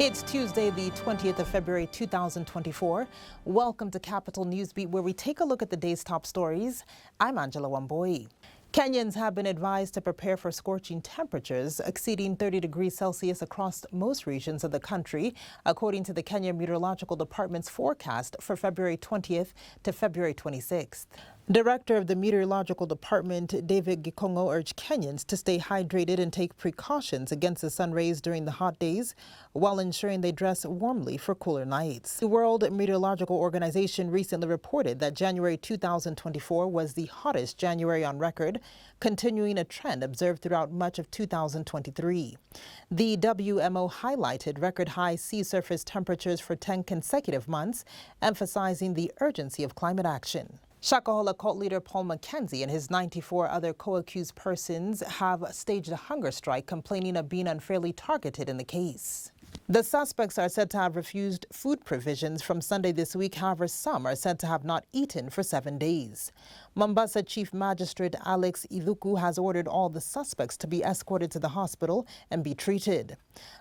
It's Tuesday, the 20th of February, 2024. Welcome to Capital Newsbeat, where we take a look at the day's top stories. I'm Angela Wamboi. Kenyans have been advised to prepare for scorching temperatures exceeding 30 degrees Celsius across most regions of the country, according to the Kenya Meteorological Department's forecast for February 20th to February 26th. Director of the Meteorological Department, David Gikongo, urged Kenyans to stay hydrated and take precautions against the sun rays during the hot days, while ensuring they dress warmly for cooler nights. The World Meteorological Organization recently reported that January 2024 was the hottest January on record, continuing a trend observed throughout much of 2023. The WMO highlighted record high sea surface temperatures for 10 consecutive months, emphasizing the urgency of climate action. Shakahola cult leader Paul Mackenzie and his 94 other co-accused persons have staged a hunger strike, complaining of being unfairly targeted in the case. The suspects are said to have refused food provisions from Sunday this week. However, some are said to have not eaten for 7 days. Mombasa Chief Magistrate Alex Iluku has ordered all the suspects to be escorted to the hospital and be treated.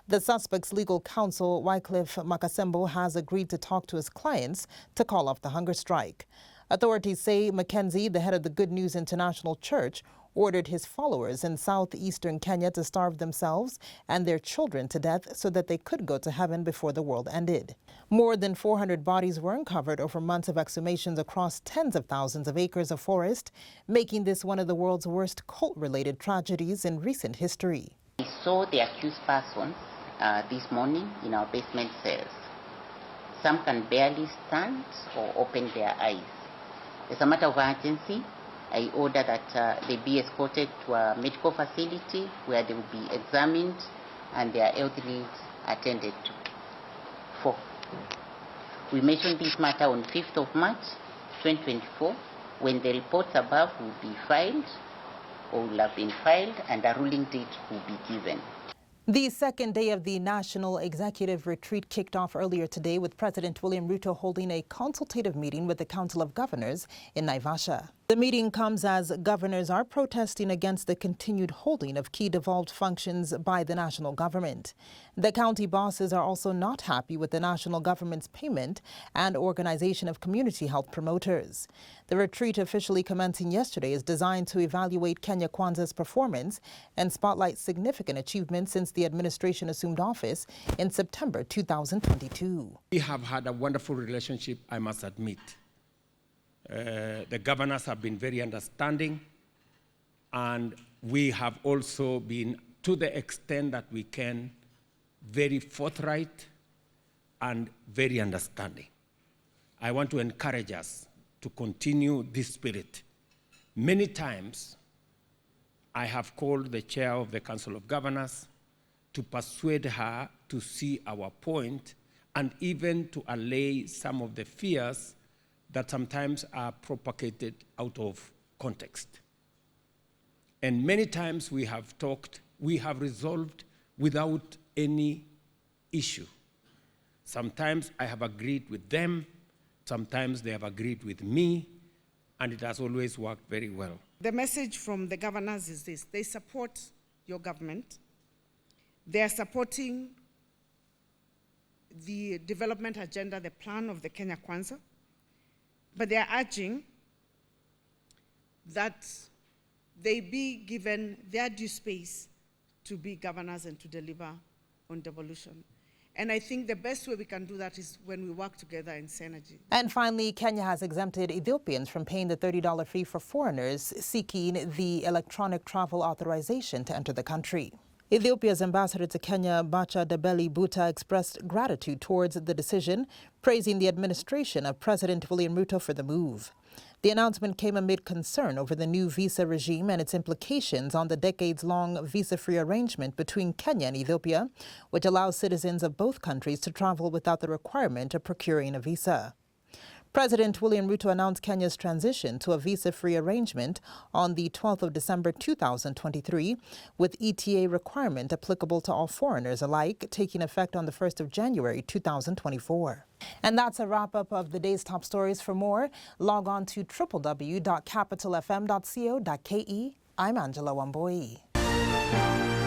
The suspects' legal counsel, Wycliffe Makasembo, has agreed to talk to his clients to call off the hunger strike. Authorities say Mackenzie, the head of the Good News International Church, ordered his followers in southeastern Kenya to starve themselves and their children to death so that they could go to heaven before the world ended. More than 400 bodies were uncovered over months of exhumations across tens of thousands of acres of forest, making this one of the world's worst cult-related tragedies in recent history. We saw the accused persons this morning in our basement cells. Some can barely stand or open their eyes. As a matter of urgency, I order that they be escorted to a medical facility where they will be examined and their health needs attended to. 4. We mentioned this matter on 5th of March 2024, when the reports above will be filed or will have been filed and a ruling date will be given. The second day of the National Executive Retreat kicked off earlier today, with President William Ruto holding a consultative meeting with the Council of Governors in Naivasha. The meeting comes as governors are protesting against the continued holding of key devolved functions by the national government. The county bosses are also not happy with the national government's payment and organization of community health promoters. The retreat, officially commencing yesterday, is designed to evaluate Kenya Kwanza's performance and spotlight significant achievements since the administration assumed office in September 2022. We have had a wonderful relationship, I must admit. The governors have been very understanding, and we have also been, to the extent that we can, very forthright and very understanding. I want to encourage us to continue this spirit. Many times, I have called the chair of the Council of Governors to persuade her to see our point and even to allay some of the fears that sometimes are propagated out of context. And many times we have talked, we have resolved without any issue. Sometimes I have agreed with them, sometimes they have agreed with me, and it has always worked very well. The message from the governors is this: they support your government, they are supporting the development agenda, the plan of the Kenya Kwanza, but they are urging that they be given their due space to be governors and to deliver on devolution. And I think the best way we can do that is when we work together in synergy. And finally, Kenya has exempted Ethiopians from paying the $30 fee for foreigners seeking the electronic travel authorization to enter the country. Ethiopia's ambassador to Kenya, Bacha Debeli Buta, expressed gratitude towards the decision, praising the administration of President William Ruto for the move. The announcement came amid concern over the new visa regime and its implications on the decades-long visa-free arrangement between Kenya and Ethiopia, which allows citizens of both countries to travel without the requirement of procuring a visa. President William Ruto announced Kenya's transition to a visa-free arrangement on the 12th of December 2023, with ETA requirement applicable to all foreigners alike, taking effect on the 1st of January 2024. And that's a wrap-up of the day's top stories. For more, log on to www.capitalfm.co.ke. I'm Angela Wamboi.